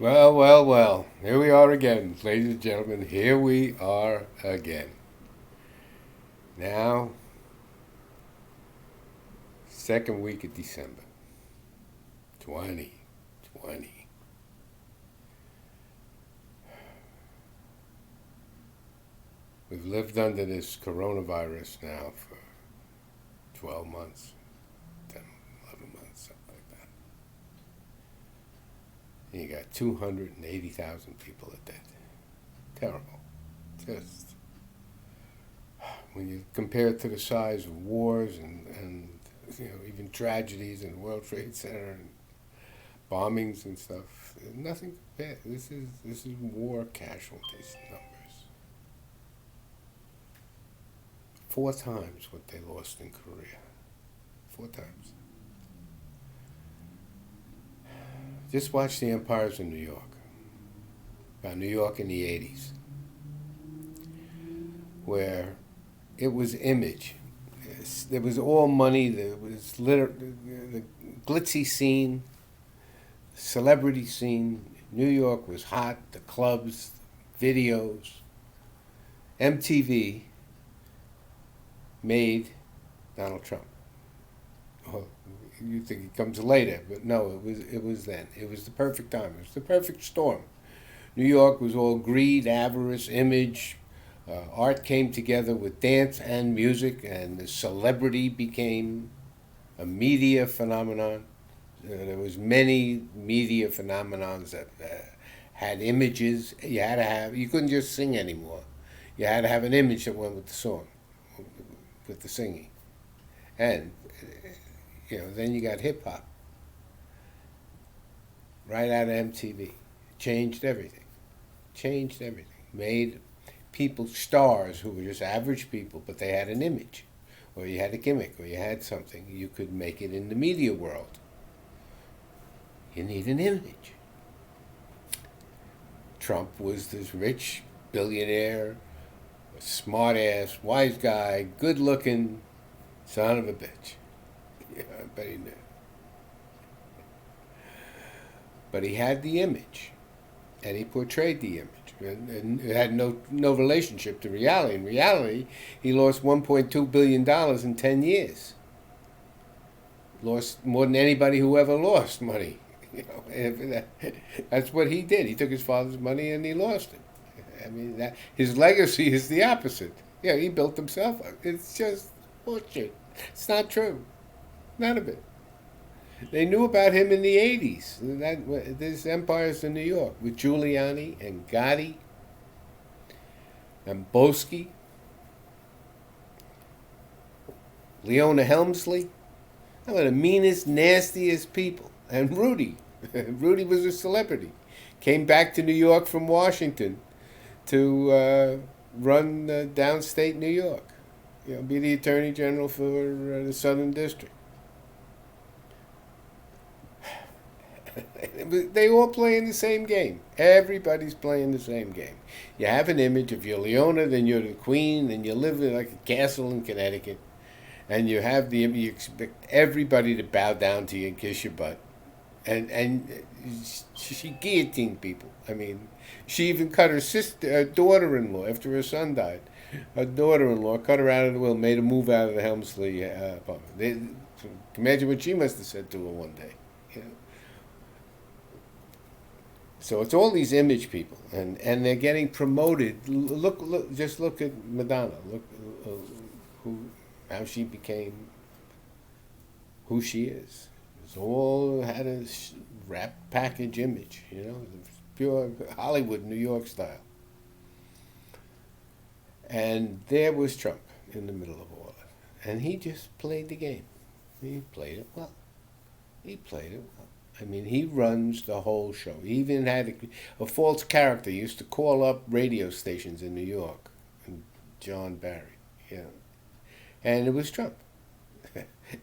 Well, well, well. Here we are again, ladies and gentlemen. Here we are again. Now, second week of December 2020. We've lived under this coronavirus now for 12 months, 10, 11 months, something like that. And you got 280,000 people are dead. Terrible. Just when you compare it to the size of wars and even tragedies in the World Trade Center and bombings and stuff, nothing compared. This is war casualties numbers. Four times what they lost in Korea. Four times. Just watch the empires in New York. About New York in the 80s, where it was image. There was all money. There was the glitzy scene, celebrity scene. New York was hot. The clubs, videos. MTV made Donald Trump. Oh, you think it comes later, but no, it was then. It was the perfect time. It was the perfect storm. New York was all greed, avarice, image. Art came together with dance and music, and the celebrity became a media phenomenon. There was many media phenomenons that had images. You had to have. You couldn't just sing anymore. You had to have an image that went with the song, with the singing, and then you got hip hop right out of MTV. Changed everything. Changed everything. Made people stars who were just average people, but they had an image, or you had a gimmick, or you had something. You could make it in the media world. You need an image. Trump was this rich billionaire, smart ass, wise guy, good looking son of a bitch. Yeah, I bet he knew. But he had the image, and he portrayed the image. And it had no relationship to reality. In reality, he lost $1.2 billion in 10 years. Lost more than anybody who ever lost money. That's what he did. He took his father's money and he lost it. I mean, his legacy is the opposite. Yeah, he built himself up. It's just bullshit. It's not true. None of it. They knew about him in the 80s. There's empires in New York with Giuliani and Gotti and Boesky, Leona Helmsley. They were the meanest, nastiest people. And Rudy. Rudy was a celebrity. Came back to New York from Washington to run downstate New York. Be the attorney general for the Southern District. They all play in the same game. Everybody's playing the same game. You have an image. If you're Leona, then you're the queen, then you live in like a castle in Connecticut, and you expect everybody to bow down to you and kiss your butt, and she guillotined people. I mean, she even cut her daughter-in-law after her son died. Her daughter-in-law cut her out of the will, made her move out of the Helmsley apartment. Imagine what she must have said to her one day. You know? So it's all these image people, and they're getting promoted. Just look at Madonna. Look who, how she became who she is. It's all had a wrap package image, pure Hollywood, New York style. And there was Trump in the middle of all that, and he just played the game. He played it well. He played it well. I mean, he runs the whole show. He even had a false character. He used to call up radio stations in New York, and John Barry, and it was Trump.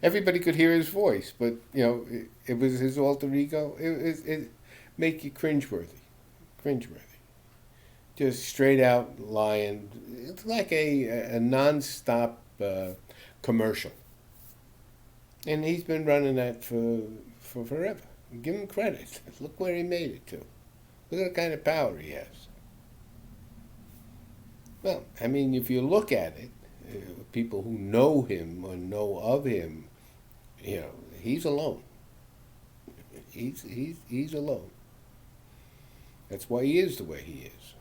Everybody could hear his voice, but it was his alter ego. It make you cringeworthy, just straight out lying. It's like a nonstop commercial, and he's been running that for forever. Give him credit. Look where he made it to. Look at the kind of power he has. Well, I mean, if you look at it, people who know him or know of him, he's alone. He's alone. That's why he is the way he is.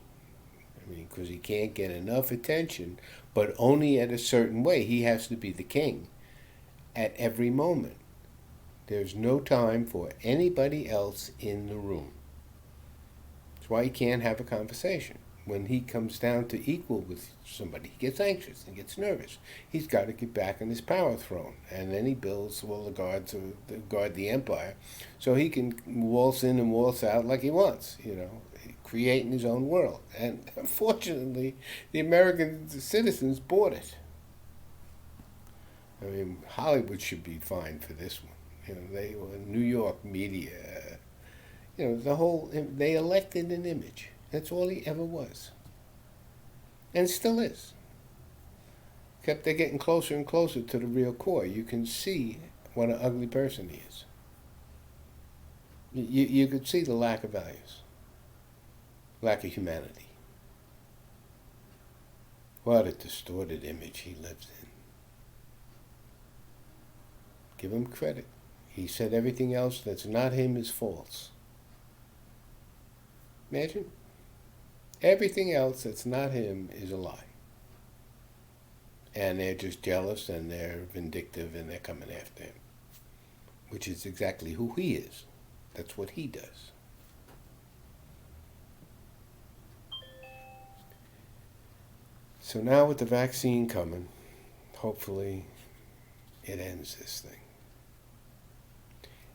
I mean, because he can't get enough attention, but only at a certain way. He has to be the king at every moment. There's no time for anybody else in the room. That's why he can't have a conversation. When he comes down to equal with somebody, he gets anxious and gets nervous. He's got to get back on his power throne, and then he builds all the guards to guard the empire, so he can waltz in and waltz out like he wants. Creating his own world. And unfortunately, the American citizens bought it. I mean, Hollywood should be fined for this one. They New York media. They elected an image. That's all he ever was. And still is. Except they're getting closer and closer to the real core. You can see what an ugly person he is. You could see the lack of values. Lack of humanity. What a distorted image he lives in. Give him credit. He said everything else that's not him is false. Imagine. Everything else that's not him is a lie. And they're just jealous and they're vindictive and they're coming after him. Which is exactly who he is. That's what he does. So now with the vaccine coming, hopefully it ends this thing.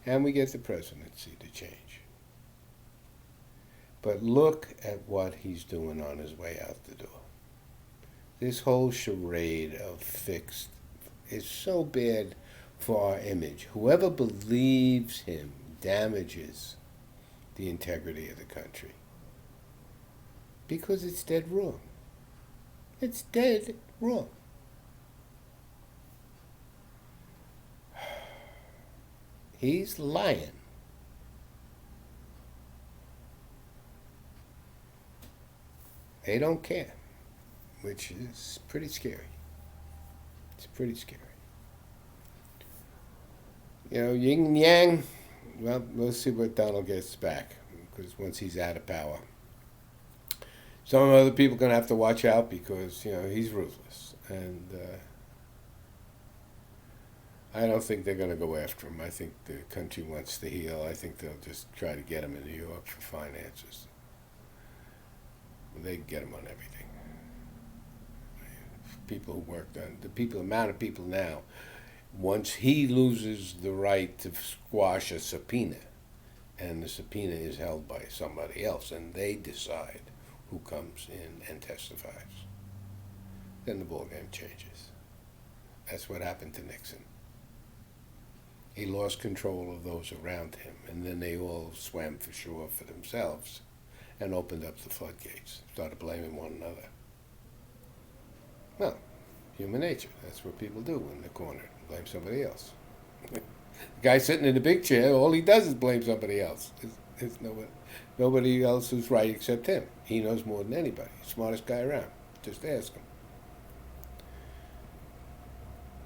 And we get the presidency to change. But look at what he's doing on his way out the door. This whole charade of fixed is so bad for our image. Whoever believes him damages the integrity of the country. Because it's dead wrong. It's dead wrong. He's lying. They don't care, which is pretty scary. It's pretty scary. Yin and yang, well, we'll see what Donald gets back, because once he's out of power. Some other people are going to have to watch out because, he's ruthless. And I don't think they're going to go after him. I think the country wants to heal. I think they'll just try to get him in New York for finances. They can get him on everything. People who worked on the amount of people now, once he loses the right to squash a subpoena, and the subpoena is held by somebody else, and they decide who comes in and testifies, then the ballgame changes. That's what happened to Nixon. He lost control of those around him, and then they all swam for shore for themselves and opened up the floodgates, started blaming one another. Well, human nature. That's what people do when they're cornered. Blame somebody else. The guy sitting in the big chair, all he does is blame somebody else. There's nobody else who's right except him. He knows more than anybody. Smartest guy around. Just ask him.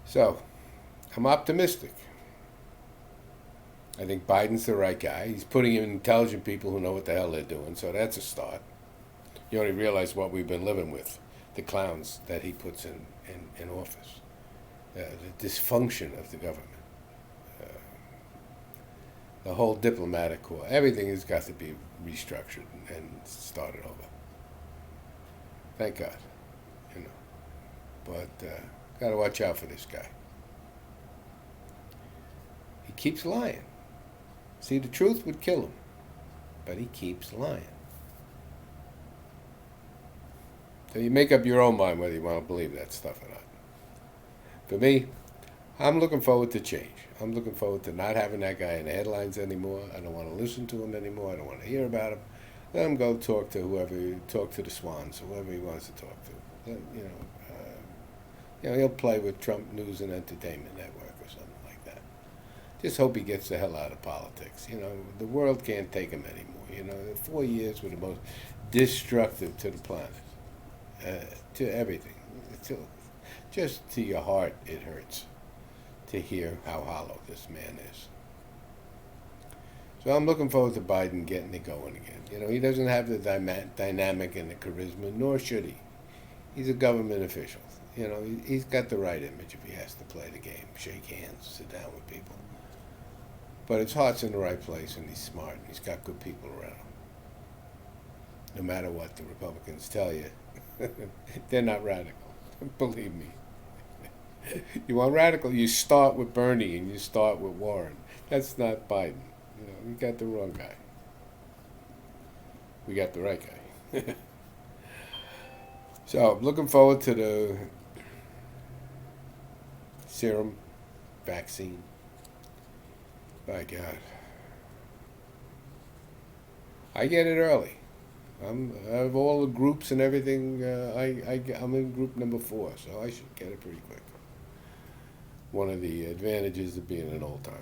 So, I'm optimistic. I think Biden's the right guy. He's putting in intelligent people who know what the hell they're doing, so that's a start. You only realize what we've been living with, the clowns that he puts in office, the dysfunction of the government, the whole diplomatic corps. Everything has got to be restructured and started over. Thank God, But got to watch out for this guy. He keeps lying. See, the truth would kill him, but he keeps lying. So you make up your own mind whether you want to believe that stuff or not. For me, I'm looking forward to change. I'm looking forward to not having that guy in the headlines anymore. I don't want to listen to him anymore. I don't want to hear about him. Let him go talk to talk to the Swans, whoever he wants to talk to. He'll play with Trump News and Entertainment Network or something like that. Just hope he gets the hell out of politics. The world can't take him anymore. the 4 years were the most destructive to the planet, to everything. To, just to your heart, it hurts to hear how hollow this man is. So I'm looking forward to Biden getting it going again. He doesn't have the dynamic and the charisma, nor should he. He's a government official. He's got the right image if he has to play the game, shake hands, sit down with people. But his heart's in the right place, and he's smart, and he's got good people around him. No matter what the Republicans tell you, they're not radical. Believe me. You want radical, you start with Bernie and you start with Warren. That's not Biden. We got the wrong guy. We got the right guy. So I'm looking forward to the serum vaccine. My God. I get it early. Of all the groups and everything, I'm in group number 4, so I should get it pretty quick. One of the advantages of being an old timer.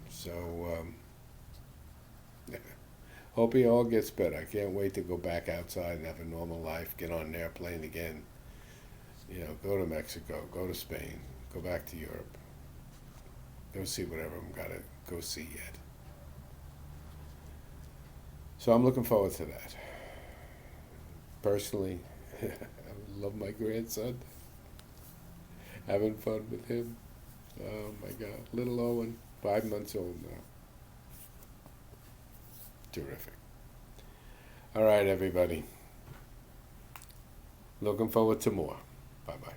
So, hope he all gets better. I can't wait to go back outside and have a normal life, get on an airplane again, go to Mexico, go to Spain, go back to Europe, go see whatever I'm got to go see yet. So I'm looking forward to that. Personally, I love my grandson. Having fun with him. Oh my God. Little Owen, 5 months old now. Terrific. All right, everybody. Looking forward to more. Bye-bye.